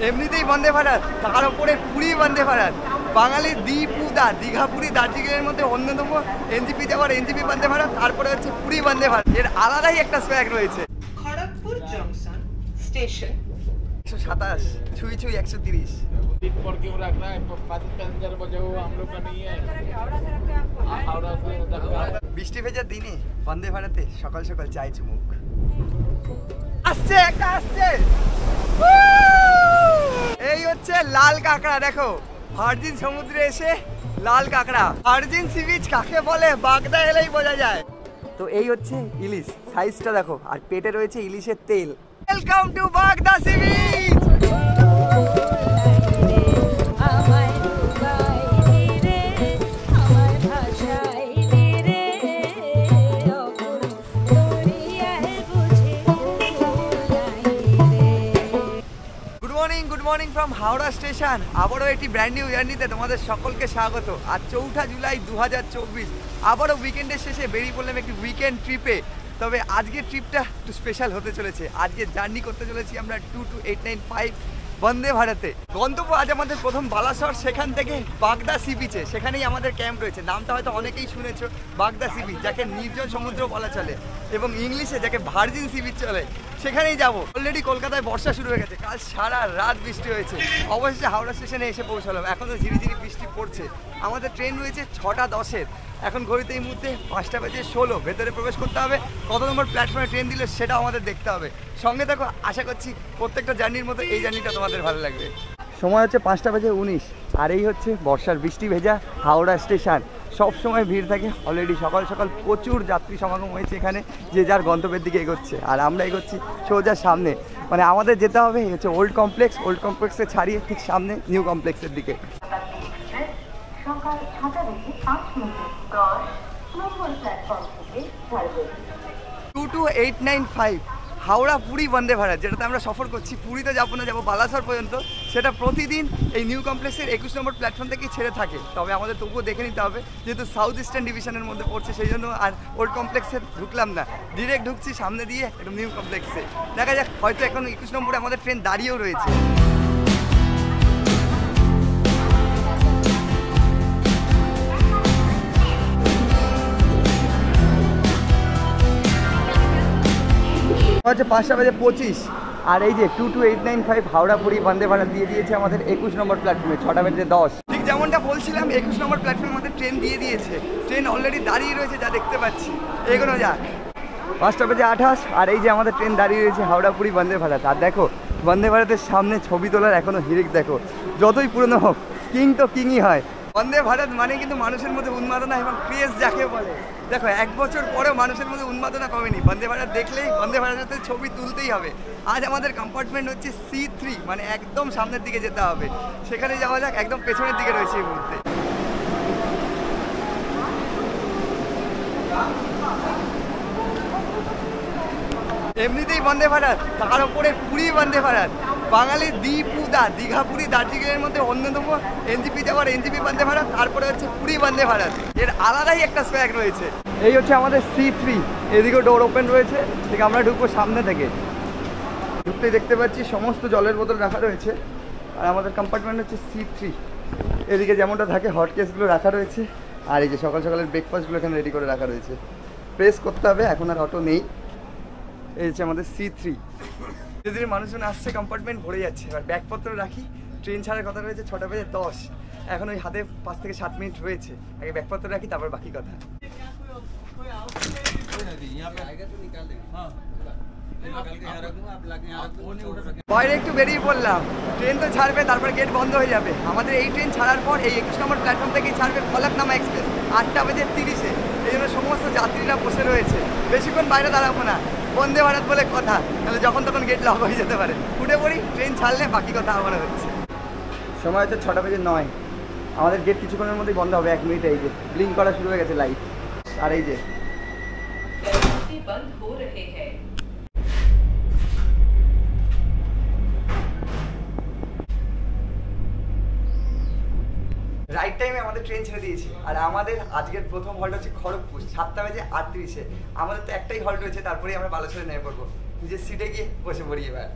এমনিতেই বন্দে ভারত, তার উপরে পুরী বন্দে ভারত। বাঙালি দীপুদা দীঘা পুরী দার্জিলিংয়ের মধ্যে অন্যতম এনজিপি যাওয়ার এনজিপি বন্দে ভারত, তারপরে হচ্ছে পুরী বন্দে ভারত। এর আলাদাই একটা সোয়াগ রয়েছে। খড়গপুর জংশন স্টেশন 127 छुई छुई 130। दिन पर क्यों रखना है? 5 पैसेंजर बचे हो, हम लोग का नहीं है। हावड़ा से বৃষ্টি ভেজা দিনে বন্দে ভারতে সকাল সকাল চাই চুমুক। আসছে একটা আসছে, এই হচ্ছে লাল কাঁকড়া। দেখো ভার্জিন সমুদ্রে এসে লাল কাঁকড়া। ভার্জিন সি বিচ কাকে বলে বাগদা এলেই বোঝা যায়। তো এই হচ্ছে ইলিশ, সাইজটা দেখো, আর পেটে রয়েছে ইলিশের তেল। ওয়েলকাম টু বাগদা sea beach. Good morning from Howrah station. আবারও একটি ব্র্যান্ড নিউ জার্নিতে তোমাদের সকলকে স্বাগত। আর 4 জুলাই 2024 আবারও উইকেন্ডের শেষে বেরিয়ে পড়লাম একটি উইকেন্ড ট্রিপে। তবে আজকের ট্রিপটা একটু স্পেশাল হতে চলেছে। আজকে জার্নি করতে চলেছি আমরা 22895 বন্দে ভারতে। গন্তব্য আজ আমাদের প্রথম বালাসর, সেখান থেকে বাগদা সি বিচে। সেখানেই আমাদের ক্যাম্প রয়েছে। নামটা হয়তো অনেকেই শুনেছো, বাগদা সি বিচ, যাকে নির্জন সমুদ্র বলা চলে, এবং ইংলিশে যাকে ভার্জিন সি বিচ চলে, সেখানেই যাবো। অলরেডি কলকাতায় বর্ষা শুরু হয়ে গেছে, কাল সারা রাত বৃষ্টি হয়েছে। অবশেষে হাওড়া স্টেশনে এসে পৌঁছালাম। এখনও ঝিরিঝিরি বৃষ্টি পড়ছে। আমাদের ট্রেন রয়েছে 6টা 10-এর। এখন ঘড়িতে এই মুহূর্তে 5টা বেজে 16। ভেতরে প্রবেশ করতে হবে। কত নম্বর প্ল্যাটফর্মে ট্রেন দিলে সেটাও আমাদের দেখতে হবে। সঙ্গে দেখো, আশা করছি প্রত্যেকটা জার্নির মতো এই জার্নিটা তোমাদের ভালো লাগবে। সময় হচ্ছে 5টা বেজে 19, আর এই হচ্ছে বর্ষার বৃষ্টি ভেজা হাওড়া স্টেশন। সব সময় ভিড় থাকে। অলরেডি সকাল সকাল প্রচুর যাত্রী সমাগম হয়েছে এখানে, যে যার গন্তব্যের দিকে এগোচ্ছে। আর আমরা এগোচ্ছি সোজা সামনে, মানে আমাদের যেতে হবে এই হচ্ছে ওল্ড কমপ্লেক্স। ওল্ড কমপ্লেক্সে ছাড়িয়ে ঠিক সামনে নিউ কমপ্লেক্সের দিকে। সকাল 6টা বেজে 5 মিনিটে 10 নম্বর প্ল্যাটফর্ম থেকে ছাড়বে 22895 হাওড়া পুরী বন্দে ভারত, যেটাতে আমরা সফর করছি। পুরীতে যাবো না, যাবো বালাসর পর্যন্ত। সেটা প্রতিদিন এই নিউ কমপ্লেক্সের 21 নম্বর প্ল্যাটফর্ম থেকেই ছেড়ে থাকে। তবে আমাদের তবুও দেখে নিতে হবে, যেহেতু সাউথ ইস্টার্ন ডিভিশনের মধ্যে পড়ছে, সেই জন্য আর ওল্ড কমপ্লেক্সে ঢুকলাম না, ডিরেক্ট ঢুকছি সামনে দিয়ে একদম নিউ কমপ্লেক্সে। দেখা যাক, হয়তো এখন 21 নম্বরে আমাদের ট্রেন দাঁড়িয়েও রয়েছে। হচ্ছে 5টা বেজে 25, আর এই যে 22895 হাওড়া পুরী বন্দে ভারত দিয়ে দিয়েছে আমাদের 21 নম্বর প্ল্যাটফর্মে 6টা বেজে 10। ঠিক যেমনটা বলছিলাম, 21 নম্বর প্ল্যাটফর্মে আমাদের ট্রেন দিয়ে দিয়েছে। ট্রেন অলরেডি দাঁড়িয়ে রয়েছে, যা দেখতে পাচ্ছি। এগোনো যাক। 5টা বেজে 28, আর এই যে আমাদের ট্রেন দাঁড়িয়ে রয়েছে হাওড়া পুরী বন্দে ভারত। আর দেখো, বন্দে ভারতের সামনে ছবি তোলার এখনও হিড়িক দেখো। যতই পুরনো হোক, কিং তো কিংই হয়। বন্দে ভারত মানে কিন্তু মানুষের মধ্যে উন্মাদনা এবং ক্রেজ যাকে বলে। দেখো, 1 বছর পরেও মানুষের মধ্যে উন্মাদনা কমেনি। বন্দে ভারত দেখলেই বন্দে ভারতের ছবি তুলতেই হবে। আজ আমাদের কম্পার্টমেন্ট হচ্ছে C3, মানে একদম সামনের দিকে যেতে হবে। সেখানে যাওয়া যাক। একদম পেছনের দিকে রয়েছে এই মুহূর্তে। এমনিতেই বন্দে ভারত, তার উপরে পুরী বন্দে ভারত। বাঙালি দীপুদা দীঘা পুরী দার্জিলিংয়ের মধ্যে অন্যতম এনজিপি যাওয়ার এনজিপি বন্দে ভারত, তারপরে হচ্ছে পুরী বন্দে ভারত। এর আলাদাই একটা সোয়াগ রয়েছে। এই হচ্ছে আমাদের C3। এদিকেও ডোর ওপেন রয়েছে, ঠিক আমরা ঢুকবো সামনে থেকে। ঢুকতেই দেখতে পাচ্ছি সমস্ত জলের বোতল রাখা রয়েছে। আর আমাদের কম্পার্টমেন্ট হচ্ছে C3। এদিকে যেমনটা থাকে হট কেসগুলো রাখা রয়েছে। আর এই যে সকাল সকালের ব্রেকফাস্টগুলো এখানে রেডি করে রাখা রয়েছে। প্রেস করতে হবে, এখন আর অটো নেই। এই হচ্ছে আমাদের C3। ধীরে ধীরে মানুষজন আসছে, কম্পার্টমেন্ট ভরে যাচ্ছে। এবার ব্যাগপত্র রাখি। ট্রেন ছাড়ার কথা রয়েছে 6টা বেজে 10। এখন ওই হাতে 5 থেকে 7 মিনিট রয়েছে। আগে ব্যাগপত্র রাখি, তারপর বাকি কথা। বাইরে একটু বেরিয়ে পড়লাম। ট্রেন তো ছাড়বে, তারপর গেট বন্ধ হয়ে যাবে। আমাদের এই ট্রেন ছাড়ার পর এই 21 নম্বর প্ল্যাটফর্ম থেকেই ছাড়বে ফলকনামা এক্সপ্রেস 8টা বেজে 30-এ। এই জন্য সমস্ত যাত্রীরা বসে রয়েছে। বেশিক্ষণ বাইরে দাঁড়াবো না, বন্দে ভারত বলে কথা, তাহলে যখন তখন গেট লক হয়ে যেতে পারে। উঠে পড়ি, ট্রেন ছাড়লে বাকি কথা আমার হচ্ছে। সময় হচ্ছে 6টা বেজে 9। আমাদের গেট কিছুক্ষণের মধ্যেই বন্ধ হবে, 1 মিনিটে। এই যে ব্লিঙ্ক করা শুরু হয়ে গেছে লাইট। আর এই যে রাইট টাইমে আমাদের ট্রেন ছেড়ে দিয়েছি। আর আমাদের আজকের প্রথম হল্ট হচ্ছে খড়গপুর 7টা বেজে 38-এ। আমাদের তো একটাই হল্ট রয়েছে, তারপরেই আমরা বালাসরে নেমে পড়বো। নিজের সিটে গিয়ে বসে পড়ি এবার।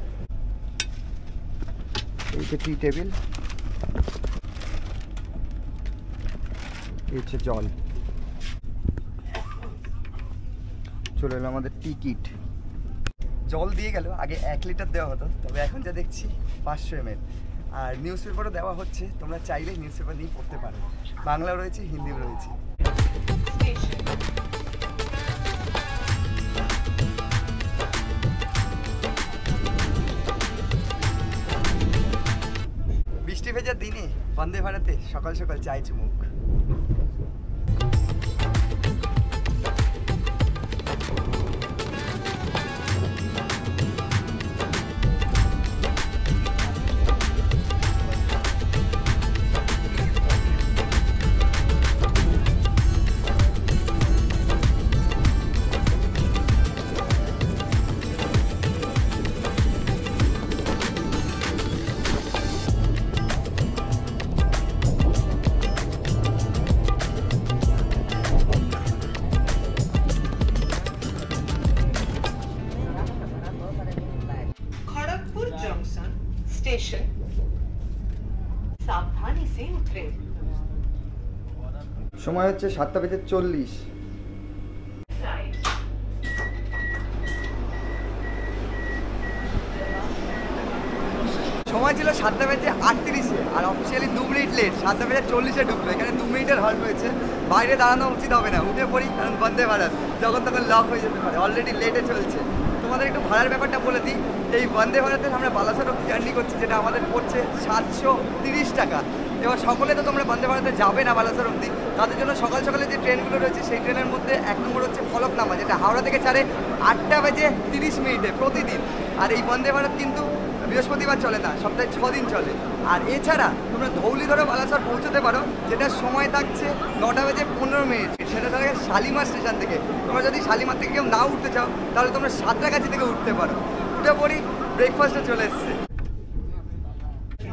এই যে টি টেবিল, এই হচ্ছে জল। চলে এলো আমাদের টি কিট। জল দিয়ে গেল, আগে 1 লিটার দেওয়া হতো, তবে এখন যা দেখছি 500 ml। আর নিউজ পেপারও দেওয়া হচ্ছে, তোমরা চাইলে নিউজ পেপার নিয়ে পড়তে পারো, বাংলাও রয়েছে, হিন্দিও রয়েছে। Station. বৃষ্টি ভেজার দিনে বন্দে ভারতে সকাল সকাল চায় চুমুক। Kharagpur junction station. सावधानी से उतरें। সময় হচ্ছে 7:40। Side. সময় ছিল 7:38 আর অফিসিয়ালি 2 মিনিট লেট, 7:40 ঢুকলো। এখানে 2 মিনিটের হল্ট হয়েছে, বাইরে দাঁড়ানো উচিত হবে না, উঠে পড়ি, কারণ বন্দে ভারত যখন তখন লক হয়ে যেতে পারে, অলরেডি লেটে চলছে। তোমাদের একটু ভাড়ার ব্যাপারটা বলে দিই, এই বন্দে ভারতে আমরা বালাসোর অব্দি জার্নি করছি, যেটা আমাদের পড়ছে 730 টাকা। এবার সকলে তো তোমরা বন্দে ভারতে যাবে না বালাসোর অব্দি, তাদের জন্য সকাল সকালে যে ট্রেনগুলো রয়েছে সেই ট্রেনের মধ্যে 1 নম্বর হচ্ছে ফলকনামা, যেটা হাওড়া থেকে ছাড়ে 8:30 প্রতিদিন। আর এই বন্দে ভারত কিন্তু বৃহস্পতিবার চলে না, সপ্তাহে 6 দিন চলে। আর এছাড়া তোমরা ধৌলি ধরে বালাসোর পৌঁছতে পারো, যেটার সময় থাকছে 9:15। সেটা থাকে শালিমার স্টেশন থেকে। তোমরা যদি শালিমার থেকে কেউ না উঠতে চাও, তাহলে তোমরা সাঁতরাগাছি থেকে উঠতে পারো। উঠে পড়ি, ব্রেকফাস্টে চলে এসছে।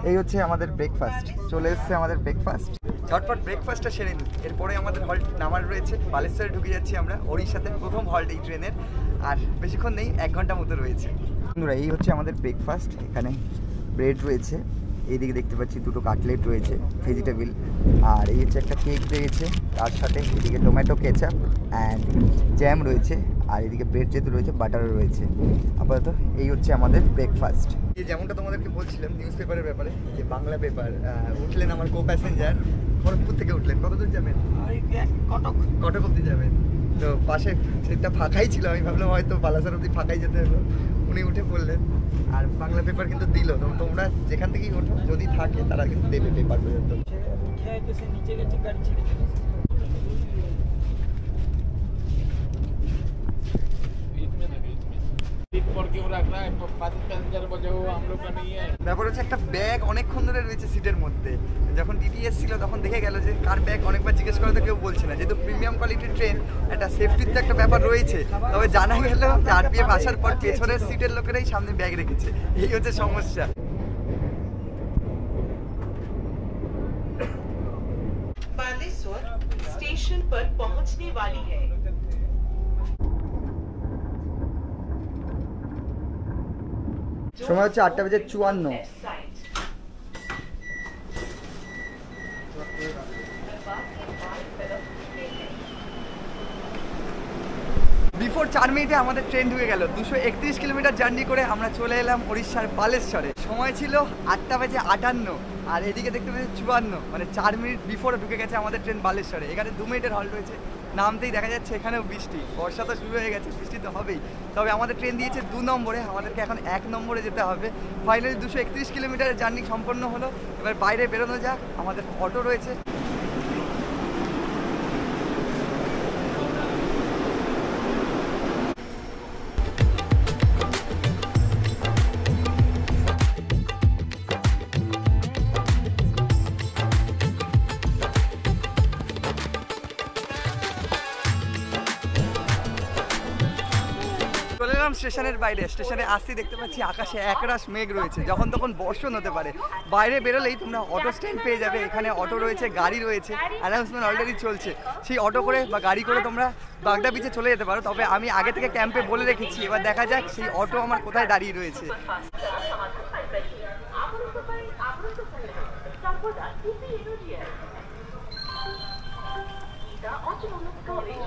এই হচ্ছে আমাদের ব্রেকফাস্ট, চলে এসছে আমাদের ব্রেকফাস্ট। ঝটপট ব্রেকফাস্টটা সেরে নিই, এরপরে আমাদের হল্ট নামার রয়েছে। বালেশ্বরে ঢুকে যাচ্ছি আমরা, ওড়িশাতে প্রথম হল্ট এই ট্রেনের। আর বেশিক্ষণ নেই, 1 ঘন্টা মতো রয়েছে। বন্ধুরা, এই হচ্ছে আমাদের ব্রেকফাস্ট। এখানে ব্রেড রয়েছে, এইদিকে দেখতে পাচ্ছি 2টো কাটলেট রয়েছে ভেজিটেবল, আর এই হচ্ছে একটা কেক রয়েছে, তার সাথে এদিকে টমেটো কেচাপ অ্যান্ড জ্যাম রয়েছে, আর এদিকে ব্রেড যেহেতু রয়েছে, বাটারও রয়েছে। আপাতত এই হচ্ছে আমাদের ব্রেকফাস্ট। যেমনটা তোমাদেরকে বলছিলাম নিউজ পেপারের ব্যাপারে, যে বাংলা পেপার উঠলেন আমার কো প্যাসেঞ্জার, খড়গপুর থেকে উঠলেন। কত দূর যাবেন? কটক অব্দি যাবেন। তো পাশে সেটা ফাঁকাই ছিল, আমি ভাবলাম হয়তো বালাসোর অব্দি ফাঁকাই যেতে হলো। উনি উঠে পড়লেন, আর বাংলা পেপার কিন্তু দিল। তোমরা যেখান থেকেই ওঠো, যদি থাকে তারা কিন্তু দেবে পেপার পর্যন্ত। নিচে গেছে, গাড়ি ছেড়ে চলে ব্যাপার হচ্ছে একটা ব্যাগ অনেকক্ষণ ধরে রয়েছে সিটের মধ্যে। যখন টিটি এসেছিল তখন দেখে গেল যে কার ব্যাগ, অনেকবার জিজ্ঞেস করে তো কেউ বলছে না, যেহেতু প্রিমিয়াম কোয়ালিটির ট্রেন, একটা সেফটির তো একটা ব্যাপার রয়েছে। তবে জানা গেল যে আরপিএফ আসার পর পেছনের সিটের লোকেরাই সামনে ব্যাগ রেখেছে, এই হচ্ছে সমস্যা। बालेश्वर स्टेशन पर पहुंचने वाली है। সময় হচ্ছে 8:54। বিফোর 4 মিনিটে আমাদের ট্রেন ঢুকে গেল। 231 কিলোমিটার জার্নি করে আমরা চলে এলাম উড়িষ্যার বালেশ্বরে। সময় ছিল 8:58, আর এদিকে দেখতে পাচ্ছি 54, মানে 4 মিনিট বিফোরে ঢুকে গেছে আমাদের ট্রেন বালেশ্বরে। এখানে 2 মিনিটের হল্ট রয়েছে। নামতেই দেখা যাচ্ছে এখানেও বৃষ্টি, বর্ষা তো শুরু হয়ে গেছে, বৃষ্টি তো হবেই। তবে আমাদের ট্রেন দিয়েছে 2 নম্বরে, আমাদেরকে এখন 1 নম্বরে যেতে হবে। ফাইনালি 231 কিলোমিটারের জার্নি সম্পন্ন হলো। এবার বাইরে বেরোনো যাক, আমাদের অটো রয়েছে। স্টেশনের বাইরে, স্টেশনে আসতেই দেখতে পাচ্ছি আকাশে একরাশ মেঘ রয়েছে, যখন তখন বর্ষণ হতে পারে। বাইরে বেরোলেই তোমরা অটো স্ট্যান্ড পেয়ে যাবে, এখানে অটো রয়েছে, গাড়ি রয়েছে, অ্যানাউন্সমেন্ট অলরেডি চলছে। সেই অটো করে বা গাড়ি করে তোমরা বাগদা বিচে চলে যেতে পারো। তবে আমি আগে থেকে ক্যাম্পে বলে রেখেছি, এবার দেখা যাক সেই অটো আমার কোথায় দাঁড়িয়ে রয়েছে।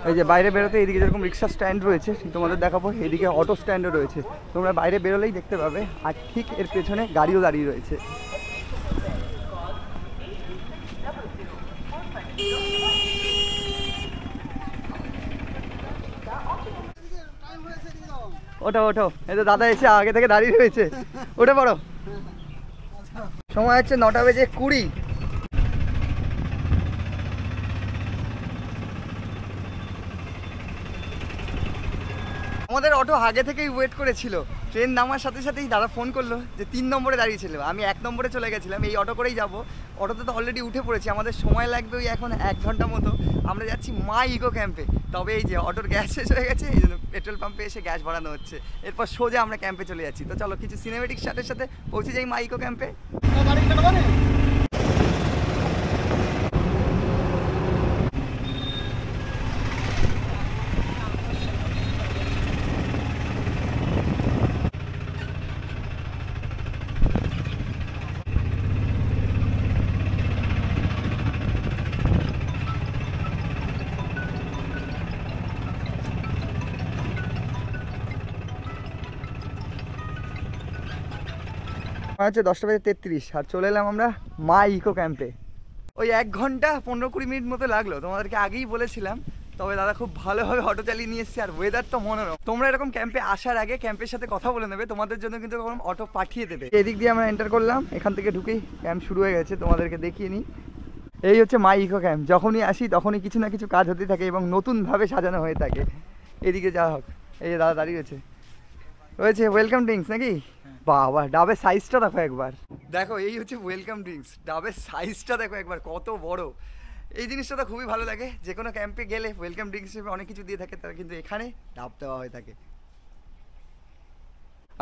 এই যে বাইরে বেরোতে এইদিকে যেরকম রিক্সা স্ট্যান্ড রয়েছে তোমাদের দেখাবো, এদিকে অটো স্ট্যান্ডও রয়েছে, তোমরা বাইরে বেরোলেই দেখতে পাবে। আর ঠিক এর পেছনে গাড়িও দাঁড়িয়ে রয়েছে। ওঠো ওঠো, এই তো দাদা এসে আগে থেকে দাঁড়িয়ে রয়েছে, উঠে পড়ো। সময় হচ্ছে 9:20। আমাদের অটো আগে থেকেই ওয়েট করেছিল, ট্রেন নামার সাথে সাথেই দাদা ফোন করলো যে 3 নম্বরে দাঁড়িয়েছিল, আমি 1 নম্বরে চলে গেছিলাম, এই অটো করেই যাব। অটোতে তো অলরেডি উঠে পড়েছি, আমাদের সময় লাগবে ওই এখন 1 ঘন্টা মতো। আমরা যাচ্ছি মাই ইকো ক্যাম্পে। তবে এই যে অটোর গ্যাস শেষ হয়ে গেছে, এই জন্য পেট্রোল পাম্পে এসে গ্যাস ভরানো হচ্ছে, এরপর সোজা আমরা ক্যাম্পে চলে যাচ্ছি। তো চলো কিছু সিনেমেটিক শাটের সাথে পৌঁছে যাই মাই ইকো ক্যাম্পে। হচ্ছে 10:33 আর চলে এলাম আমরা মাই ইকো ক্যাম্পে। ওই 1 ঘন্টা 15-20 মিনিট মতো লাগলো, তোমাদেরকে আগেই বলেছিলাম। তবে দাদা খুব ভালোভাবে অটো চালিয়ে নিয়ে এসছে, আর ওয়েদার তো মনোরম। তোমরা এরকম ক্যাম্পে আসার আগে ক্যাম্পের সাথে কথা বলে নেবে, তোমাদের জন্য কিন্তু এরকম অটো পাঠিয়ে দেবে। এদিক দিয়ে আমরা এন্টার করলাম, এখান থেকে ঢুকেই ক্যাম্প শুরু হয়ে গেছে, তোমাদেরকে দেখিয়ে নিই। এই হচ্ছে মাই ইকো ক্যাম্প। যখনই আসি তখনই কিছু না কিছু কাজ হতে থাকে এবং নতুনভাবে সাজানো হয়ে থাকে। এদিকে যা হোক, এই যে দাদা দাঁড়িয়ে রয়েছে ওয়েলকাম ড্রিঙ্কস নাকি? বাবা, ডাবের সাইজটা দেখো একবার, দেখো এই হচ্ছে ওয়েলকাম ড্রিঙ্কস। ডাবের সাইজটা দেখো একবার কত বড়। এই জিনিসটা তো খুবই ভালো লাগে, যে কোনো ক্যাম্পে গেলে ওয়েলকাম ড্রিঙ্কস হিসেবে অনেক কিছু দিয়ে থাকে, তারা কিন্তু এখানে ডাব দেওয়া হয়ে থাকে।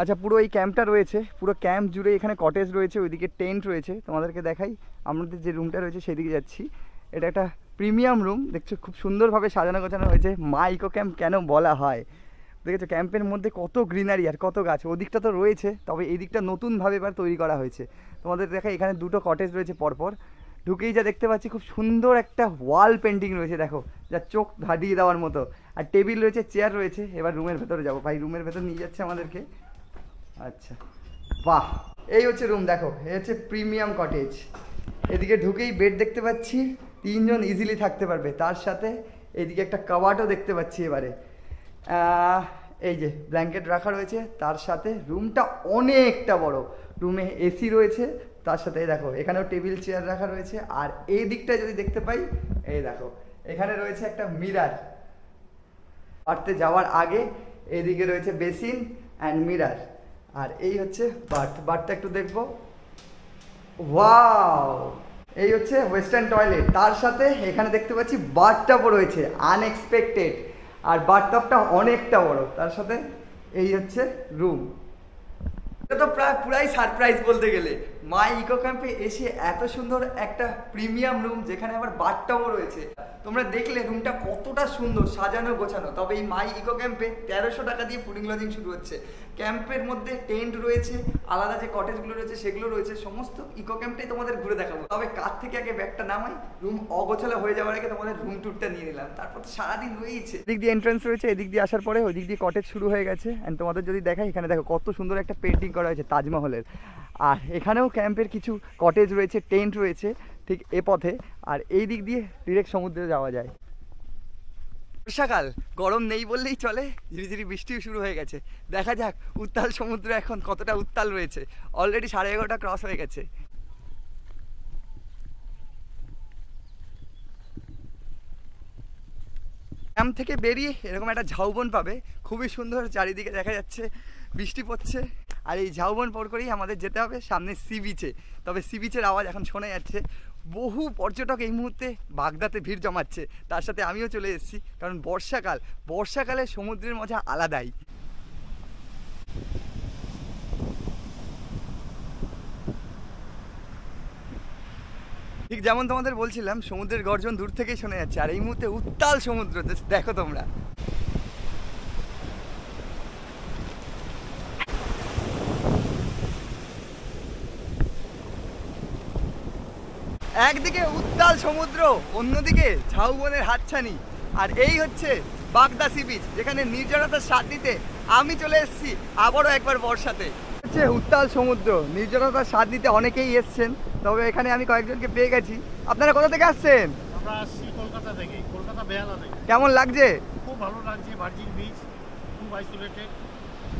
আচ্ছা, পুরো এই ক্যাম্পটা রয়েছে, পুরো ক্যাম্প জুড়ে এখানে কটেজ রয়েছে, ওইদিকে টেন্ট রয়েছে। তোমাদেরকে দেখাই, আমাদের যে রুমটা রয়েছে সেদিকে যাচ্ছি। এটা একটা প্রিমিয়াম রুম, দেখছো খুব সুন্দরভাবে সাজানো গোছানো হয়েছে। মাই ইকো ক্যাম্প কেন বলা হয় দেখেছো, ক্যাম্পের মধ্যে কত গ্রিনারি আর কত গাছ। ওদিকটা তো রয়েছে, তবে এই দিকটা নতুনভাবে এবার তৈরি করা হয়েছে। তোমাদের দেখাই, এখানে 2টো কটেজ রয়েছে পরপর। ঢুকেই যা দেখতে পাচ্ছি, খুব সুন্দর একটা ওয়াল পেন্টিং রয়েছে, দেখো যা চোখ ধাঁধিয়ে দেওয়ার মতো। আর টেবিল রয়েছে, চেয়ার রয়েছে। এবার রুমের ভেতরে যাবো, ভাই রুমের ভেতর নিয়ে যাচ্ছে আমাদেরকে। আচ্ছা, বাহ, এই হচ্ছে রুম, দেখো এই হচ্ছে প্রিমিয়াম কটেজ। এদিকে ঢুকেই বেড দেখতে পাচ্ছি, 3 জন ইজিলি থাকতে পারবে। তার সাথে এদিকে একটা কাবাটও দেখতে পাচ্ছি। এবারে এই যে ব্ল্যাঙ্কেট রাখা রয়েছে, তার সাথে রুমটা অনেকটা বড়। রুমে এসি রয়েছে, তার সাথে দেখো এখানেও টেবিল চেয়ার রাখা রয়েছে। আর এই দিকটায় যদি দেখতে পাই, এই দেখো এখানে রয়েছে একটা মিরার। বাথরুমে যাওয়ার আগে এদিকে রয়েছে বেসিন অ্যান্ড মিরার। আর এই হচ্ছে বাথটা একটু দেখবো। ওয়াও, এই হচ্ছে ওয়েস্টার্ন টয়লেট। তার সাথে এখানে দেখতে পাচ্ছি বাথটাবও রয়েছে, আনএক্সপেক্টেড। আর বাথটাবটা অনেকটা বড়। তার সাথে এই হচ্ছে রুম। এটা তো প্রায় পুরাই সারপ্রাইজ বলতে গেলে। মাই ইকো ক্যাম্পে এসে এত সুন্দর একটা প্রিমিয়াম রুম, যেখানে আবার বাথটাবও রয়েছে। তোমরা দেখলে রুমটা কতটা সুন্দর সাজানো গোছানো। তবে এই মাই ইকো ক্যাম্পে 1300 টাকা দিয়ে ফুডিং লজিং শুরু হচ্ছে। ক্যাম্পের মধ্যে টেন্ট রয়েছে, আলাদা যে কটেজগুলো রয়েছে সেগুলো রয়েছে। সমস্ত ইকো ক্যাম্পটাই তোমাদের ঘুরে দেখাবো। তবে কার থেকে আগে ব্যাগটা নামাই, রুম অগোছালো হয়ে যাওয়ার আগে তোমাদের রুম ট্যুরটা নিয়ে নিলাম। তারপর তো সারাদিন রয়েছে। এদিক দিয়ে এন্ট্রান্স রয়েছে, এদিক দিয়ে আসার পরে ওই দিক দিয়ে কটেজ শুরু হয়ে গেছে। অ্যান্ড তোমাদের যদি দেখাই, এখানে দেখো কত সুন্দর একটা পেন্টিং করা হয়েছে তাজমহলের। আর এখানেও ক্যাম্পের কিছু কটেজ রয়েছে, টেন্ট রয়েছে ঠিক এ পথে। আর এই দিক দিয়ে ডিরেক্ট সমুদ্রে যাওয়া যায়। বর্ষাকাল, গরম নেই বললেই চলে, ঝিরিঝিরি বৃষ্টিও শুরু হয়ে গেছে। দেখা যাক উত্তাল সমুদ্র এখন কতটা উত্তাল রয়েছে। অলরেডি 11:30 ক্রস হয়ে গেছে। ক্যাম্প থেকে বেরিয়ে এরকম একটা ঝাউবন পাবে, খুবই সুন্দর। চারিদিকে দেখা যাচ্ছে বৃষ্টি পড়ছে। আর এই ঝাউবন পর করেই আমাদের যেতে হবে সামনে সি বিচে। তবে সি বিচের আওয়াজ এখন শোনা যাচ্ছে। বহু পর্যটক এই মুহূর্তে বাগদাতে ভিড় জমাচ্ছে। তার সাথে আমিও চলে এসেছি, কারণ বর্ষাকালে সমুদ্রের মজা আলাদাই। ঠিক যেমন তোমাদের বলছিলাম, সমুদ্রের গর্জন দূর থেকেই শোনা যাচ্ছে। আর এই মুহূর্তে উত্তাল সমুদ্র, দেখো তোমরা। একদিকে উত্তাল সমুদ্র, অন্যদিকে ঝাউবনের হাতছানি, আর এই হচ্ছে বাগদা সি বিচ, যেখানে নির্জনতার স্বাদ নিতে আমি চলে এসেছি আবারও একবার বর্ষাতে। হচ্ছে উত্তাল সমুদ্র, নির্জনতার স্বাদ নিতে অনেকেই এসছেন, তবে এখানে আমি কয়েকজনকে পেয়ে গেছি। আপনারা কোথা থেকে আসছেন? আমরা আসছি কলকাতা থেকে, কলকাতা বেহালা থেকে। কেমন লাগছে? খুব ভালো লাগছে, ভার্জিন বিচ খুব আইসোলেটেড,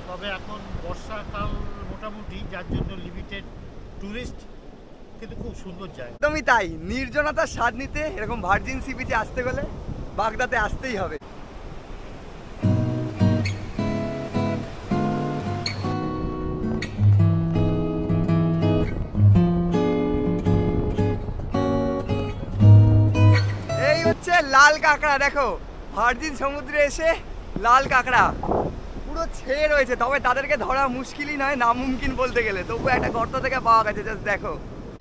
তবে এখন বর্ষাকাল মোটামুটি, যার জন্য লিমিটেড ট্যুরিস্ট, কিন্তু খুব সুন্দর জায়গা। একদমই তাই, নির্জনতার স্বাদ নিতে এরকম ভার্জিন সি বিচে আসতে গেলে বাগদাতে আসতেই হবে। এই হচ্ছে লাল কাঁকড়া, দেখো ভার্জিন সমুদ্রে এসে লাল কাঁকড়া পুরো ছেয়ে রয়েছে, তবে তাদেরকে ধরা মুশকিলই নয়, নামুমকিন বলতে গেলে। তবু একটা গর্ত থেকে পাওয়া গেছে, জাস্ট দেখো।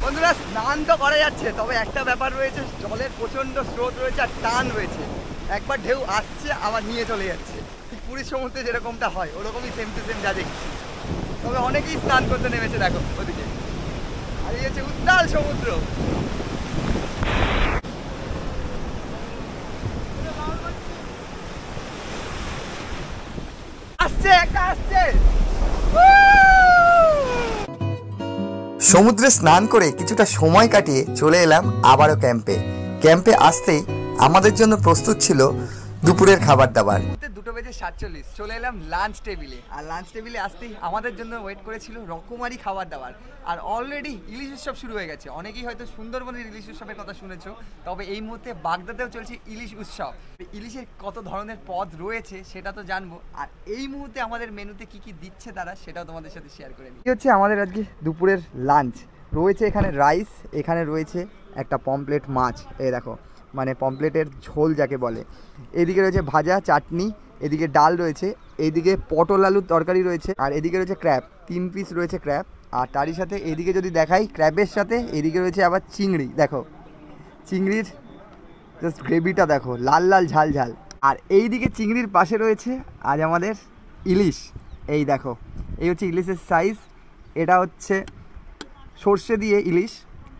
বন্ধুরা, স্নান তো করা যাচ্ছে, তবে একটা ব্যাপার রয়েছে, জলের প্রচণ্ড স্রোত রয়েছে আর টান রয়েছে। একবার ঢেউ আসছে আবার নিয়ে চলে যাচ্ছে, ঠিক পুরীর সমুদ্রে যেরকমটা হয় ওরকমই সেম টু সেম যা দেখছি। তবে অনেকেই স্নান করতে নেমেছে, দেখো ওদিকে। আর এই হচ্ছে উত্তাল সমুদ্র। সমুদ্রে স্নান করে কিছুটা সময় কাটিয়ে চলে এলাম আবারও ক্যাম্পে আসতেই আমাদের জন্য প্রস্তুত ছিল দুপুরের খাবার দাবার। 2:47 চলে এলাম লাঞ্চ টেবিলে, আর লাঞ্চ টেবিলে আসতেই আমাদের জন্য ওয়েট করেছিল রকমারি খাবার দাবার। আর অলরেডি ইলিশ উৎসব শুরু হয়ে গেছে। অনেকেই হয়তো সুন্দরবনের ইলিশ উৎসবের কথা শুনেছো, তবে এই মুহূর্তে বাগদাতেও চলছে ইলিশ উৎসব। ইলিশের কত ধরনের পদ রয়েছে সেটা তো জানবো, আর এই মুহূর্তে আমাদের মেনুতে কি কি দিচ্ছে তারা সেটাও তোমাদের সাথে শেয়ার করে নিই। হচ্ছে আমাদের আজকে দুপুরের লাঞ্চ রয়েছে, এখানে রাইস, এখানে রয়েছে একটা পমপ্লেট মাছ, এই দেখো, মানে পমপ্লেটের ঝোল যাকে বলে। এদিকে রয়েছে ভাজা, চাটনি, এদিকে ডাল রয়েছে, এইদিকে পটল আলুর তরকারি রয়েছে, আর এদিকে রয়েছে ক্র্যাব, 3 পিস রয়েছে ক্র্যাব। আর তারই সাথে এদিকে যদি দেখাই ক্র্যাবের সাথে এদিকে রয়েছে আবার চিংড়ি, দেখো চিংড়ির জাস্ট গ্রেভিটা দেখো, লাল লাল ঝাল ঝাল। আর এইদিকে চিংড়ির পাশে রয়েছে আজ আমাদের ইলিশ, এই দেখো, এই হচ্ছে ইলিশের সাইজ। এটা হচ্ছে সর্ষে দিয়ে ইলিশ,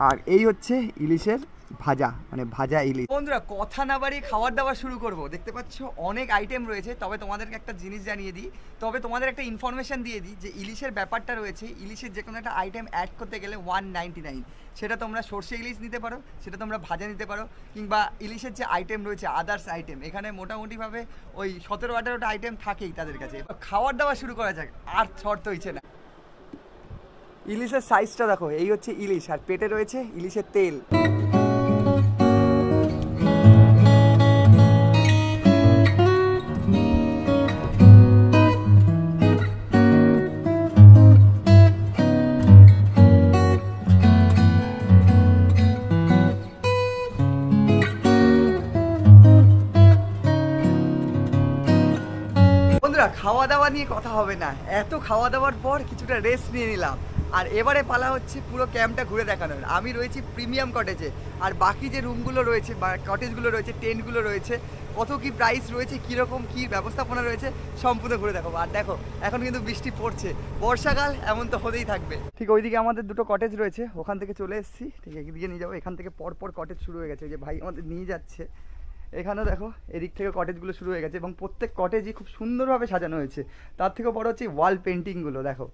আর এই হচ্ছে ইলিশের ভাজা, মানে ভাজা ইলিশ। বন্ধুরা, কথা না বাড়িয়ে খাবার দাবার শুরু করব। দেখতে পাচ্ছ অনেক আইটেম রয়েছে, তবে তোমাদেরকে একটা জিনিস জানিয়ে দিই, তবে তোমাদের একটা ইনফরমেশন দিয়ে দিই যে ইলিশের ব্যাপারটা রয়েছে, ইলিশের যে কোনো একটা আইটেম অ্যাড করতে গেলে 199। সেটা তোমরা সর্ষে ইলিশ নিতে পারো, সেটা তোমরা ভাজা নিতে পারো, কিংবা ইলিশের যে আইটেম রয়েছে আদার্স আইটেম, এখানে মোটামুটিভাবে ওই 17-18টা আইটেম থাকেই তাদের কাছে। খাবার দাবার শুরু করা যাক, আর শর্ত হয়েছে না। ইলিশের সাইজটা দেখো, এই হচ্ছে ইলিশ, আর পেটে রয়েছে ইলিশের তেল। খাওয়া দাওয়া নিয়ে কথা হবে না, এত খাওয়া দাওয়ার পর কিছুটা রেস্ট নিয়ে নিলাম, আর এবারে পালা হচ্ছে পুরো ক্যাম্পটা ঘুরে দেখানোর। আমি রয়েছি প্রিমিয়াম কটেজে, আর বাকি যে রুমগুলো রয়েছে বা কটেজগুলো রয়েছে, টেন্টগুলো রয়েছে, কত কি প্রাইস রয়েছে, কীরকম কী ব্যবস্থাপনা রয়েছে, সম্পূর্ণ ঘুরে দেখাবো। আর দেখো, এখন কিন্তু বৃষ্টি পড়ছে, বর্ষাকাল, এমন তো হতেই থাকবে। ঠিক ওইদিকে আমাদের দুটো কটেজ রয়েছে, ওখান থেকে চলে এসেছি, ঠিক একদিকে নিয়ে যাবো। এখান থেকে পরপর কটেজ শুরু হয়ে গেছে, যে ভাই আমাদের নিয়ে যাচ্ছে। এখানেও দেখো, এদিক থেকে কটেজগুলো শুরু হয়ে গেছে, এবং প্রত্যেক কটেজই খুব সুন্দরভাবে সাজানো হয়েছে। তার থেকেও বড় হচ্ছে ওয়াল পেন্টিংগুলো দেখো।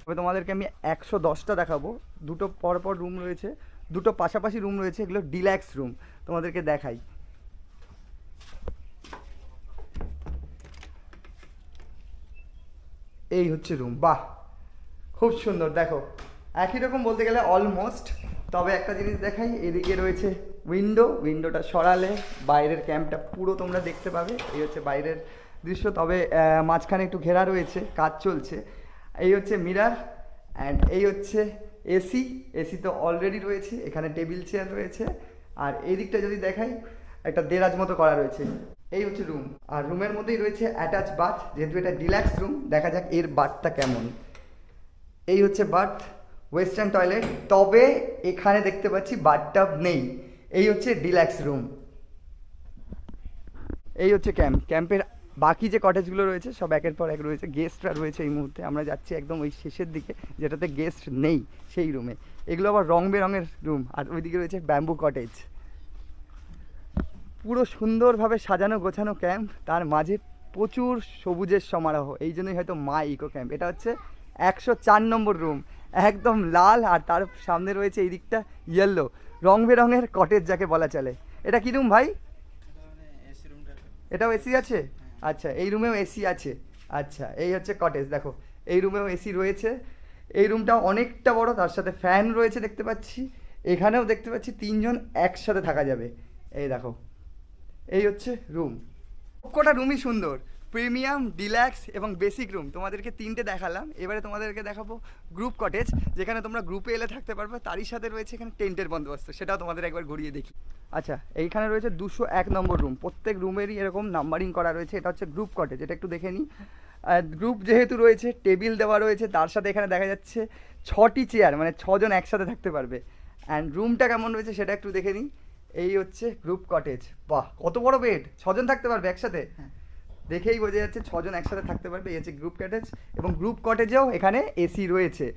তবে তোমাদেরকে আমি 110টা দেখাবো। দুটো পরপর রুম রয়েছে, দুটো পাশাপাশি রুম রয়েছে, এগুলো ডিল্যাক্স রুম, তোমাদেরকে দেখাই। এই হচ্ছে রুম, বাহ খুব সুন্দর, দেখো একই রকম বলতে গেলে অলমোস্ট। তবে একটা জিনিস দেখাই, এদিকে রয়েছে উইন্ডোটা সরালে বাইরের ক্যাম্পটা পুরো তোমরা দেখতে পাবে। এই হচ্ছে বাইরের দৃশ্য, তবে মাঝখানে একটু ঘেরা রয়েছে, কাজ চলছে। এই হচ্ছে মিরার, অ্যান্ড এই হচ্ছে এসি তো অলরেডি রয়েছে, এখানে টেবিল চেয়ার রয়েছে। আর এই দিকটা যদি দেখাই, একটা দেরাজ মতো করা রয়েছে। এই হচ্ছে রুম, আর রুমের মধ্যেই রয়েছে অ্যাটাচ বাথ, যেহেতু এটা ডিল্যাক্স রুম। দেখা যাক এর বাথটা কেমন। এই হচ্ছে বাথ, ওয়েস্টার্ন টয়লেট, তবে এখানে দেখতে পাচ্ছি বাথটাব নেই। এই হচ্ছে ডিল্যাক্স রুম। এই হচ্ছে ক্যাম্পের বাকি যে কটেজগুলো রয়েছে সব একের পর এক রয়েছে। গেস্টরা রয়েছে এই মুহূর্তে, আমরা যাচ্ছি একদম ওই শেষের দিকে যেটাতে গেস্ট নেই সেই রুমে। এগুলো আবার রং বেরঙের রুম। আর ওইদিকে রয়েছে ব্যাম্বু কটেজ, পুরো সুন্দরভাবে সাজানো গোছানো ক্যাম্প, তার মাঝে প্রচুর সবুজের সমারোহ। এই জন্যই হয়তো মাই ইকো ক্যাম্প। এটা হচ্ছে 104 নম্বর রুম, একদম লাল, আর তার সামনে রয়েছে এই দিকটা ইয়েলো, রং বেরঙের কটেজ যাকে বলা চলে। এটা কি রুম ভাই? এটাও এসি আছে? আচ্ছা, এই রুমেও এসি আছে। আচ্ছা, এই হচ্ছে কটেজ। দেখো এই রুমেও এসি রয়েছে। এই রুমটাও অনেকটা বড়, তার সাথে ফ্যান রয়েছে দেখতে পাচ্ছি। এখানেও দেখতে পাচ্ছি 3 জন একসাথে থাকা যাবে। এই দেখো, এই হচ্ছে রুম। সবকটা রুমই সুন্দর, প্রিমিয়াম, ডিলাক্স এবং বেসিক রুম। তোমাদেরকে 3টে দেখালাম, এবারে তোমাদেরকে দেখাবো গ্রুপ কটেজ, যেখানে তোমরা গ্রুপে এলে থাকতে পারবে। তারই সাথে রয়েছে এখানে টেন্টের বন্দোবস্ত, সেটাও তোমাদের একবার ঘুরিয়ে দেখি। আচ্ছা, এইখানে রয়েছে 201 নম্বর রুম। প্রত্যেক রুমেরই এরকম নাম্বারিং করা রয়েছে। এটা হচ্ছে গ্রুপ কটেজ, এটা একটু দেখে নিই। গ্রুপ যেহেতু রয়েছে, টেবিল দেওয়া রয়েছে, তার সাথে এখানে দেখা যাচ্ছে 6টি চেয়ার, মানে 6 জন একসাথে থাকতে পারবে। অ্যান্ড রুমটা কেমন রয়েছে সেটা একটু দেখে নিই। এই হচ্ছে গ্রুপ কটেজ। বাহ, কত বড় বেড! 6 জন থাকতে পারবে একসাথে, দেখেই বোঝা যাচ্ছে 6 জন একসাথে থাকতে পারবে। এই হচ্ছে গ্রুপ কটেজ, এবং গ্রুপ কটেজেও এখানে এসি রয়েছে।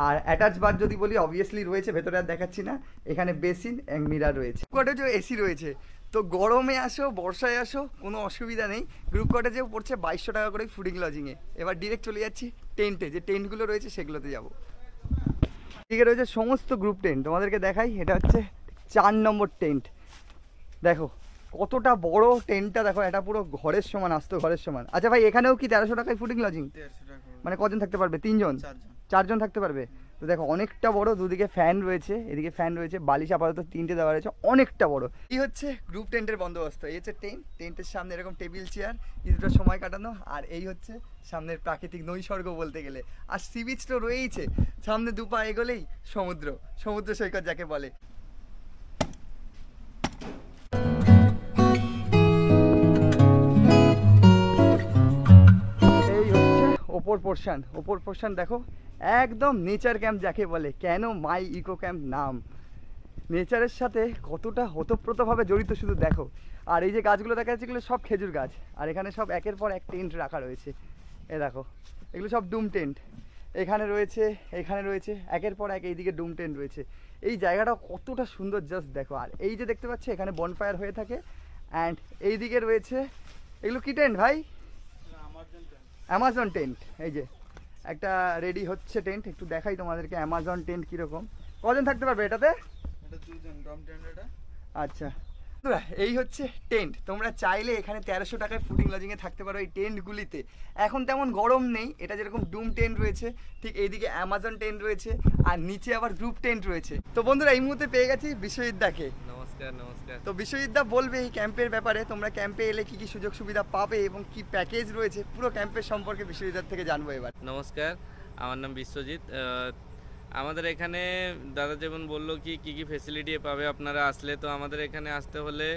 আর অ্যাটাচ বাথ যদি বলি, অবভিয়াসলি রয়েছে, ভেতরে আর দেখাচ্ছি না। এখানে বেসিন এবং মিরার রয়েছে। কটেজেও এসি রয়েছে, তো গরমে আসো বর্ষায় আসো কোনো অসুবিধা নেই। গ্রুপ কটেজেও পড়ছে 2200 টাকা করে ফুডিং লজিংয়ে। এবার ডিরেক্ট চলে যাচ্ছি টেন্টে, যে টেন্টগুলো রয়েছে সেগুলোতে যাবো। এদিকে রয়েছে সমস্ত গ্রুপ টেন্ট, তোমাদেরকে দেখাই। এটা হচ্ছে 4 নম্বর টেন্ট। দেখো কতটা বড় টেন্টটা, দেখো এটা পুরো ঘরের সমান, আস্ত ঘরের সমান। আচ্ছা ভাই, এখানেও কি 1300 টাকায় ফুডিং লজিং? 1300 টাকা। মানে কজন থাকতে পারবে? 3 জন? 4 জন থাকতে পারবে। তো দেখো অনেকটা বড়, দুদিকে ফ্যান রয়েছে, এদিকে ফ্যান রয়েছে, বালিশ আপাতত 3টে দেওয়া রয়েছে, অনেকটা বড়। এই হচ্ছে গ্রুপ টেন্টের বন্দোবস্ত। এই হচ্ছে টেন্ট, টেন্টের সামনে এরকম টেবিল চেয়ার, কিছুটা সময় কাটানো। আর এই হচ্ছে সামনের প্রাকৃতিক নৈসর্গ বলতে গেলে। আর সি বিচ তো রয়েইছে, সামনে 2 পা এগোলেই সমুদ্র, সমুদ্র সৈকত যাকে বলে। ওপর পোর্শন দেখো, একদম নেচার ক্যাম্প যাকে বলে। কেন মাই ইকো ক্যাম্প নাম, নেচারের সাথে কতটা ওতপ্রোতভাবে জড়িত শুধু দেখো। আর এই যে গাছগুলো দেখা যাচ্ছে, এগুলো সব খেজুর গাছ। আর এখানে সব একের পর এক টেন্ট রাখা রয়েছে। এ দেখো, এগুলো সব ডুম টেন্ট। এখানে রয়েছে, এখানে রয়েছে, একের পর এক এইদিকে ডুম টেন্ট রয়েছে। এই জায়গাটা কতটা সুন্দর জাস্ট দেখো। আর এই যে দেখতে পাচ্ছ, এখানে বনফায়ার হয়ে থাকে। অ্যান্ড এইদিকে রয়েছে, এগুলো কি টেন্ট ভাই? Amazon tent. এই যে একটা রেডি হচ্ছে টেন্ট, একটু দেখাই তোমাদেরকে অ্যামাজন টেন্ট কীরকম। কজন থাকতে পারবে এটাতে? এটা 2 জন ডম টেন্ট এটা। আচ্ছা, এই হচ্ছে টেন্ট। তোমরা চাইলে এখানে 1300 টাকায় ফুডিং লজিংয়ে থাকতে পারো এই টেন্টগুলিতে। এখন তেমন গরম নেই, এটা যেরকম ডুম টেন্ট রয়েছে, ঠিক এইদিকে অ্যামাজন টেন্ট রয়েছে, আর নিচে আবার গ্রুপ টেন্ট রয়েছে। তো বন্ধুরা, এই মুহূর্তে পেয়ে গেছি বিশ্বজিৎদাকে। নমস্কার। নমস্কার। তো বিশ্বজিৎদা বলবে এই ক্যাম্পের ব্যাপারে, তোমরা ক্যাম্পে এলে কি কি সুযোগ সুবিধা পাবে এবং কি প্যাকেজ রয়েছে, পুরো ক্যাম্পের সম্পর্কে বিশ্বজিৎদার থেকে জানবো এবার। নমস্কার, আমার নাম বিশ্বজিৎ। আমাদের এখানে দাদা যেমন বললো কি কি ফেসিলিটি পাবে আপনারা আসলে। তো আমাদের এখানে আসতে হলে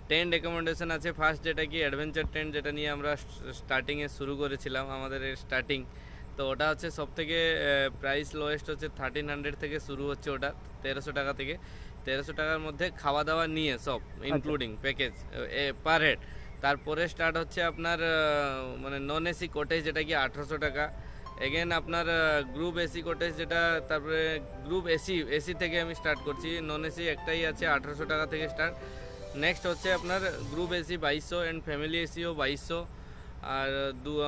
টেন্ট অ্যাকোমোডেশন আছে ফার্স্ট, যেটা কি অ্যাডভেঞ্চার টেন্ট, যেটা নিয়ে আমরা স্টার্টিংয়ে শুরু করেছিলাম আমাদের স্টার্টিং। তো ওটা হচ্ছে সবথেকে প্রাইস লোয়েস্ট হচ্ছে 1300 থেকে শুরু হচ্ছে, ওটা 1300 টাকা থেকে। 1300 টাকার মধ্যে খাওয়া দাওয়া নিয়ে সব ইনক্লুডিং প্যাকেজ পার হেড। তারপরে স্টার্ট হচ্ছে আপনার মানে নন এসি কটেজ, যেটা কি 1800 টাকা। এগেন আপনার গ্রুপ এসি কটেজ, যেটা তারপরে গ্রুপ এসি থেকে আমি স্টার্ট করছি। নন এসি একটাই আছে, 1800 টাকা থেকে স্টার্ট। নেক্সট হচ্ছে আপনার group AC 2200 and family SEO 2200। আর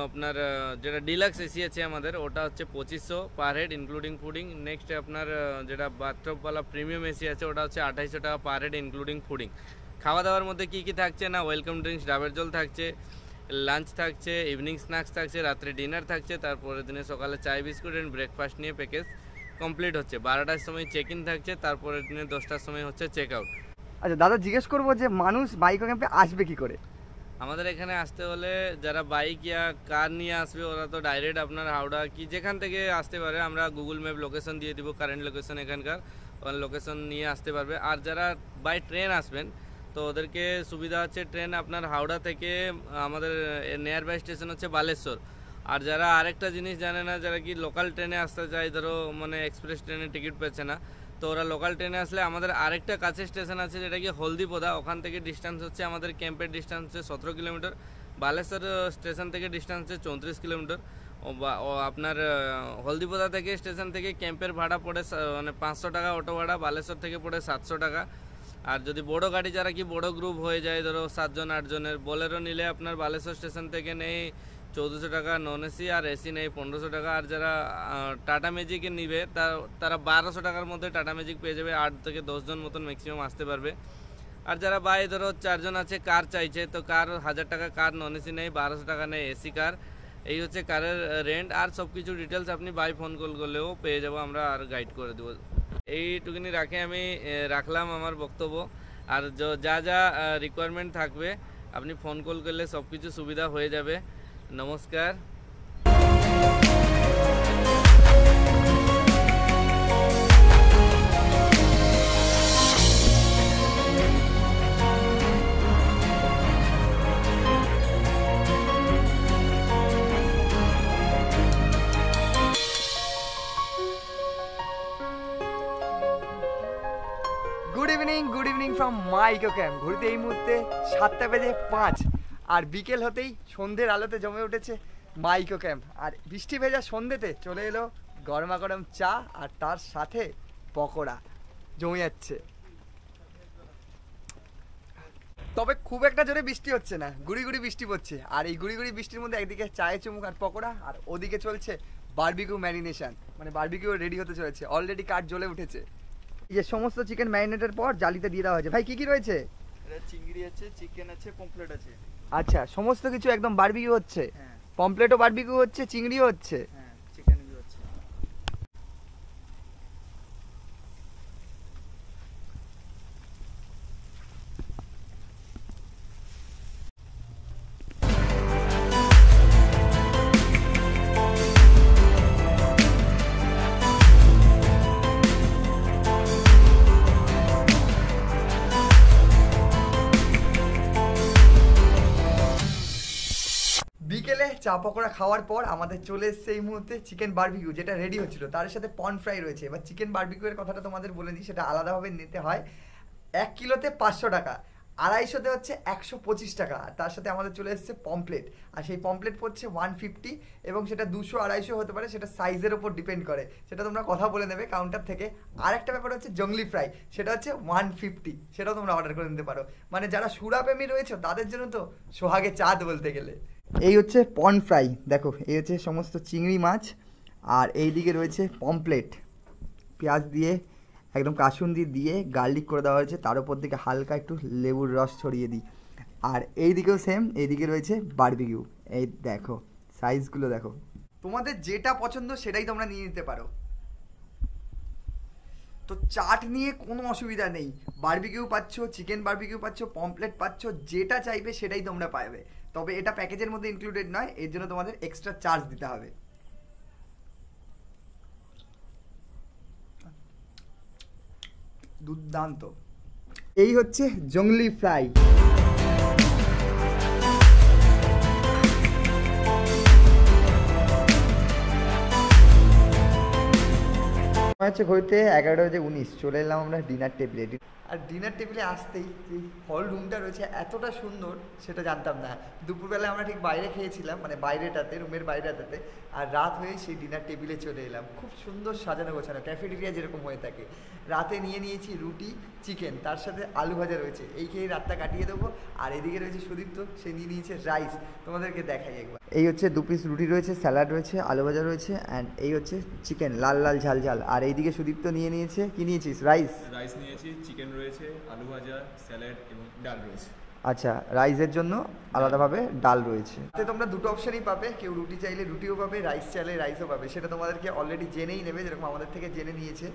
আপনার যেটা ডিলাক্স এসি আছে আমাদের, ওটা হচ্ছে 2500 per head including fooding. Next আপনার যেটা বাথটপওয়ালা প্রিমিয়াম এসি আছে, ওটা হচ্ছে 2800 টাকা পার হেড ইনক্লুডিং ফুডিং। খাওয়া দাওয়ার মধ্যে কী কী থাকছে না, ওয়েলকাম ড্রিঙ্কস, ডাবের জল থাকছে, লাঞ্চ থাকছে, ইভিনিং স্ন্যাক্স থাকছে, রাত্রে ডিনার থাকছে, তারপরের দিনে সকালে চাই বিস্কুট অ্যান্ড ব্রেকফাস্ট নিয়ে প্যাকেজ কমপ্লিট হচ্ছে। 12টার সময় চেক ইন থাকছে, তারপরের দিনে 10টার সময় হচ্ছে চেক আউট। আচ্ছা দাদা, জিজ্ঞেস করবো যে মানুষ মাইকো ক্যাম্পে আসবে কি করে? আমাদের এখানে আসতে হলে যারা বাইক ইয়া কার নিয়ে আসবে, ওরা তো ডাইরেক্ট আপনার হাওড়া কি যেখান থেকে আসতে পারে, আমরা গুগল ম্যাপ লোকেশন দিয়ে দিব, কারেন্ট লোকেশন এখানকার, লোকেশন নিয়ে আসতে পারবে। আর যারা বাই ট্রেন আসবেন, তো ওদেরকে সুবিধা হচ্ছে ট্রেন আপনার হাওড়া থেকে আমাদের নিয়ার বাই স্টেশন হচ্ছে বালেশ্বর। আর যারা আরেকটা জিনিস জানে না, যারা কি লোকাল ট্রেনে আসতে চায়, ধরো মানে এক্সপ্রেস ট্রেনে টিকিট পেচ্ছে না, তো ওরা লোকাল ট্রেনে আসলে আমাদের আরেকটা কাছে স্টেশন আছে, যেটা কি হলদিপোদা। ওখান থেকে ডিস্টেন্স হচ্ছে আমাদের ক্যাম্পের ডিস্টেন্স হচ্ছে 17 কিলোমিটার। বালেশ্বর স্টেশন থেকে ডিস্টেন্স হচ্ছে 34 কিলোমিটার। ও আপনার হলদিপোতা থেকে স্টেশন থেকে ক্যাম্পের ভাড়া পড়ে মানে 500 টাকা অটো ভাড়া, বালেশ্বর থেকে পড়ে 700 টাকা। আর যদি বড় গাড়ি যারা কি বড় গ্রুপ হয়ে যায়, ধরো 7 জন 8 জনের, বোলেরো নিলে আপনার বালেশ্বর স্টেশন থেকে নেই 1400 টাকা নন এসি, আর এসি নেই 1500 টাকা। আর যারা টাটা ম্যাজিকে নিবে তারা 1200 টাকার মধ্যে টাটা ম্যাজিক পেয়ে যাবে, 8 থেকে 10 জন মতন ম্যাক্সিমাম আসতে পারবে। আর যারা বাই ধরো 4 জন আছে, কার চাইছে, তো কার 1000 টাকা কার নন এসি নেই, 1200 টাকা নেই এসি কার। এই হচ্ছে কারের রেন্ট। আর সব কিছু ডিটেলস আপনি বাই ফোন কল করলেও পেয়ে যাবো আমরা, আর গাইড করে দেবো। এইটুকুনি রাখে আমি রাখলাম আমার বক্তব্য। আর যা যা রিকোয়ারমেন্ট থাকবে আপনি ফোন কল করলে সব কিছু সুবিধা হয়ে যাবে। নমস্কার। Good evening from my eco camp. ঘুরতে এই মুহূর্তে 7:05 আর বিকেল হতেই সন্ধ্যের আলোতে জমে উঠেছে মাই ইকো ক্যাম্প। আর বৃষ্টি ভেজা সন্ধ্যেতে চলে এলো গরমা গরম চা আর তার সাথে পকোড়া জমে যাচ্ছে। তবে খুব একটা জোরে বৃষ্টি হচ্ছে না, গুড়ি গুড়ি বৃষ্টি পড়ছে। আর এই গুড়ি গুড়ি বৃষ্টির মধ্যে একদিকে চায়ে চুমুক আর পকোড়া, আর ওদিকে চলছে বারবিকিউ ম্যারিনেশন, মানে বারবিকিউ রেডি হতে চলেছে। অলরেডি কাঠ জ্বলে উঠেছে। এই যে সমস্ত চিকেন ম্যারিনেটের পর জালিতে দিয়ে দেওয়া হয়েছে। ভাই কি কি রয়েছে? এটা চিংড়ি আছে, চিকেন আছে, পমফ্লেট আছে। আচ্ছা, সমস্ত কিছু একদম বারবিকিউ হচ্ছে। হ্যাঁ পমপ্লেটও বারবিকিউ হচ্ছে, চিংড়িও হচ্ছে। হ্যাঁ, চিকেন গুলো আছে। বিকেলে চা পকোড়া খাওয়ার পর আমাদের চলে এসছে এই মুহূর্তে চিকেন বারবিকিউ, যেটা রেডি হচ্ছিল। তার সাথে পন ফ্রাই রয়েছে। এবার চিকেন বারবিকিউ এর কথাটা তোমাদের বলে দিই, সেটা আলাদাভাবে নিতে হয়। 1 কিলোতে 500 টাকা, 250তে হচ্ছে 125 টাকা। আর তার সাথে আমাদের চলে এসছে পমপ্লেট, আর সেই পমপ্লেট পড়ছে 150, এবং সেটা 200-250 হতে পারে, সেটা সাইজের ওপর ডিপেন্ড করে, সেটা তোমরা কথা বলে নেবে কাউন্টার থেকে। আর একটা ব্যাপার হচ্ছে জংলি ফ্রাই, সেটা হচ্ছে 150, সেটাও তোমরা অর্ডার করে নিতে পারো। মানে যারা সুরাপ্রেমী রয়েছে তাদের জন্য তো সোহাগে চাঁদ বলতে গেলে। এই হচ্ছে পন ফ্রাই, দেখো এই হচ্ছে সমস্ত চিংড়ি মাছ, আর এই দিকে রয়েছে পমপ্লেট, পেঁয়াজ দিয়ে একদম কাসুন্দি দিয়ে গার্লিক করে দেওয়া হয়েছে, তার উপর দিকে হালকা একটু লেবুর রস ছড়িয়ে দিই। আর এই দিকেও সেম, এইদিকে রয়েছে বারবিকিউ। এই দেখো সাইজগুলো দেখো, তোমাদের যেটা পছন্দ সেটাই তোমরা নিয়ে নিতে পারো। তো চাট নিয়ে কোনো অসুবিধা নেই, বারবিকিউ পাচ্ছ, চিকেন বারবিকিউ পাচ্ছ, পমপ্লেট পাচ্ছ, যেটা চাইবে সেটাই তোমরা পাবে। তবে এটা প্যাকেজের মধ্যে ইনক্লুডেড নয়, এর জন্য তোমাদের এক্সট্রা চার্জ দিতে হবে। দুর্দান্ত। এই হচ্ছে জংলি ফ্রাই। হচ্ছে ঘড়িতে 11:19, চলে এলাম আমরা ডিনার টেবিলে। আর ডিনার টেবিলে আসতেই যে হল রুমটা রয়েছে এতটা সুন্দর সেটা জানতাম না। দুপুরবেলা আমরা ঠিক বাইরে খেয়েছিলাম, মানে বাইরেটাতে, রুমের বাইরেটাতে। আর রাত হয়ে সেই ডিনার টেবিলে চলে এলাম। খুব সুন্দর সাজানো গোছানো, ক্যাফেটেরিয়া যেরকম হয়ে থাকে। রাতে নিয়ে নিয়েছি রুটি চিকেন, তার সাথে আলু ভাজা রয়েছে, এই খেয়ে রাতটা কাটিয়ে দেবো। আর এদিকে রয়েছে সুদীপ্ত, সে নিয়ে নিয়েছে রাইস, তোমাদেরকে দেখাই একবার। এই হচ্ছে 2 পিস রুটি রয়েছে, স্যালাড রয়েছে, আলু ভাজা রয়েছে, অ্যান্ড এই হচ্ছে চিকেন লাল লাল ঝাল ঝাল। আর এইদিকে সুদীপ্ত নিয়ে নিয়েছে, কি নিয়েছিস? রাইস নিয়েছি, চিকেন রয়েছে, আলু ভাজা, স্যালাড এবং ডাল রয়েছে। আচ্ছা, রাইসের জন্য আলাদাভাবে ডাল রয়েছে। তো তোমরা দুটো অপশনই পাবে, কেউ রুটি চাইলে রুটিও পাবে, রাইস চাইলে রাইসও পাবে। সেটা তোমাদেরকে অলরেডি জেনেই নেবে, যেরকম আমাদের থেকে জেনে নিয়েছে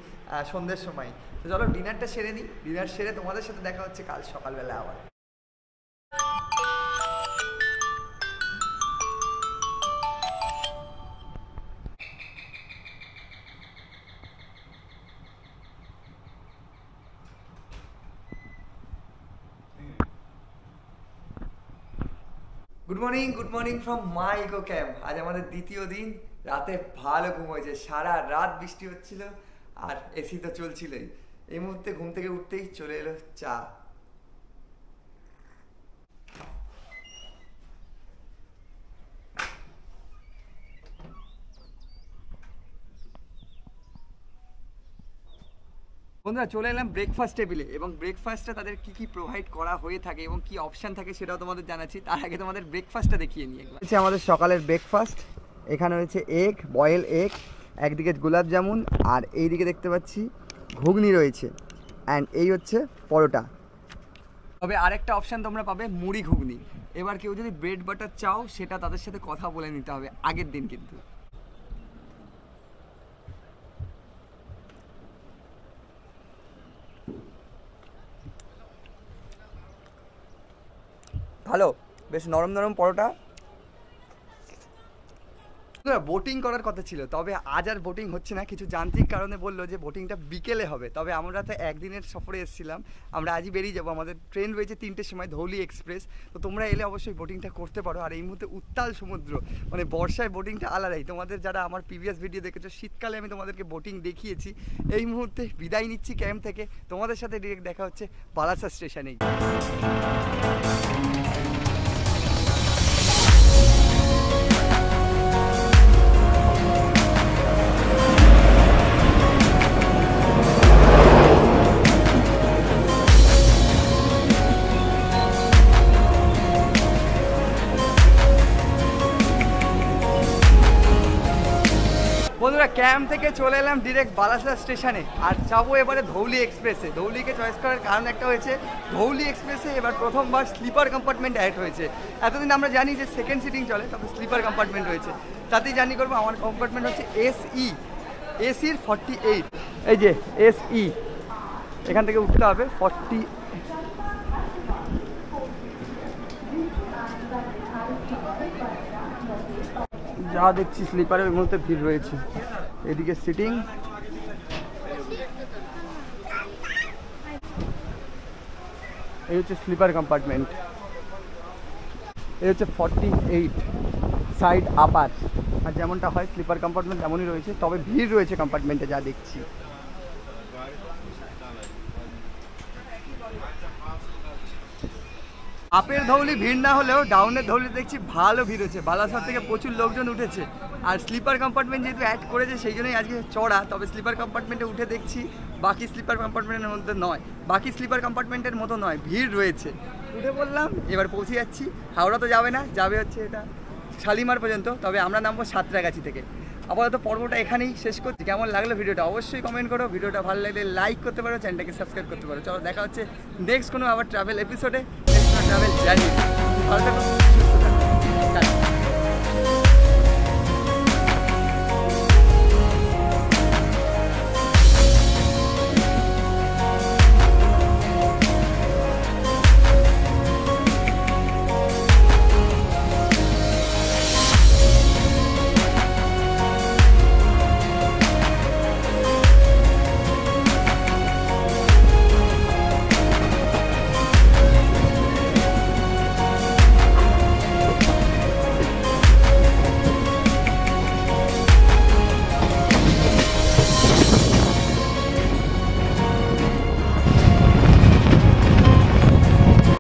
সন্ধ্যের সময়। তো চলো ডিনারটা সেরে নিই, ডিনার সেরে তোমাদের সাথে দেখা হচ্ছে কাল সকালবেলা আবার। Good morning from my eco camp. আজ আমাদের দ্বিতীয় দিন। রাতে ভালো ঘুম হয়েছে, সারা রাত বৃষ্টি হচ্ছিল আর এসি তো চলছিলই। এই মুহূর্তে ঘুম থেকে উঠতেই চলে এলো চা। বন্ধুরা চলে এলাম ব্রেকফাস্ট টেবিলে, এবং ব্রেকফাস্টে তাদের কি কি প্রোভাইড করা হয়ে থাকে এবং কি অপশান থাকে সেটাও তোমাদের জানাচ্ছি। তার আগে তোমাদের ব্রেকফাস্টটা দেখিয়ে নিই একবার। হচ্ছে আমাদের সকালের ব্রেকফাস্ট। এখানে রয়েছে এগ, বয়েল এগ, একদিকে গোলাপ জামুন, আর এইদিকে দেখতে পাচ্ছি ঘুগনি রয়েছে, অ্যান্ড এই হচ্ছে পরোটা। তবে আরেকটা অপশান তোমরা পাবে মুড়ি ঘুগনি। এবার কেউ যদি ব্রেড বাটার চাও সেটা তাদের সাথে কথা বলে নিতে হবে আগের দিন কিন্তু। ভালো, বেশ নরম নরম পরোটা। বোটিং করার কথা ছিল, তবে আজ আর বোটিং হচ্ছে না, কিছু যান্ত্রিক কারণে বললো যে বোটিংটা বিকেলে হবে। তবে আমরা তো একদিনের সফরে এসেছিলাম, আমরা আজই বেরিয়ে যাবো। আমাদের ট্রেন রয়েছে 3টের সময়, ধৌলি এক্সপ্রেস। তো তোমরা এলে অবশ্যই বোটিংটা করতে পারো। আর এই মুহূর্তে উত্তাল সমুদ্র, মানে বর্ষায় বোটিংটা আলাদাই। তোমাদের যারা আমার প্রিভিয়াস ভিডিও দেখেছো, শীতকালে আমি তোমাদেরকে বোটিং দেখিয়েছি। এই মুহূর্তে বিদায় নিচ্ছি ক্যাম্প থেকে, তোমাদের সাথে ডিরেক্ট দেখা হচ্ছে বালাসা স্টেশনেই। বন্ধুরা ক্যাম্প থেকে চলে এলাম ডিরেক্ট বালাসা স্টেশনে, আর যাবো এবারে ধৌলি এক্সপ্রেসে। ধৌলিকে চয়েস করার কারণ একটা হয়েছে, ধৌলি এক্সপ্রেসে এবার প্রথমবার স্লিপার কম্পার্টমেন্ট অ্যাড হয়েছে। এতদিন আমরা জানি যে সেকেন্ড সিটিং চলে, তবে স্লিপার কম্পার্টমেন্ট রয়েছে। তাতেই জার্নি করবো। আমার কম্পার্টমেন্ট হচ্ছে SE, এসির 48। এই যে SE, এখান থেকে উঠতে হবে 40। যা দেখছি স্লিপারের মধ্যে ভিড় রয়েছে। এদিকে সিটিং, এই হচ্ছে স্লিপার কম্পার্টমেন্ট। এই হচ্ছে 48 সাইড আপার। আর যেমনটা হয় স্লিপার কম্পার্টমেন্ট তেমনই রয়েছে, তবে ভিড় রয়েছে কম্পার্টমেন্টে যা দেখছি। আপের ধৌলি ভিড় না হলেও ডাউনের ধৌলি দেখছি ভালো ভিড় হচ্ছে। বালাসর থেকে প্রচুর লোকজন উঠেছে। আর স্লিপার কম্পার্টমেন্ট যেহেতু অ্যাড করেছে সেই জন্যই আজকে চড়া। তবে স্লিপার কম্পার্টমেন্টে উঠে দেখছি বাকি স্লিপার কম্পার্টমেন্টের মধ্যে নয়, বাকি স্লিপার কম্পার্টমেন্টের মতো নয়, ভিড় রয়েছে। উঠে বললাম এবার পৌঁছে যাচ্ছি। হাওড়া তো যাবে না, যাবে হচ্ছে এটা শালিমার পর্যন্ত। তবে আমরা নামবো সাঁতরাগাছি থেকে। আপাতত পর্বটা এখানেই শেষ করছি। কেমন লাগলো ভিডিওটা অবশ্যই কমেন্ট করো। ভিডিওটা ভালো লাগলে লাইক করতে পারো, চ্যানেলটাকে সাবস্ক্রাইব করতে পারো। চলো দেখা হচ্ছে নেক্সট কোনো আবার ট্রাভেল এপিসোডে, নেক্সট ট্রাভেল জার্নি। ভালো থাকো।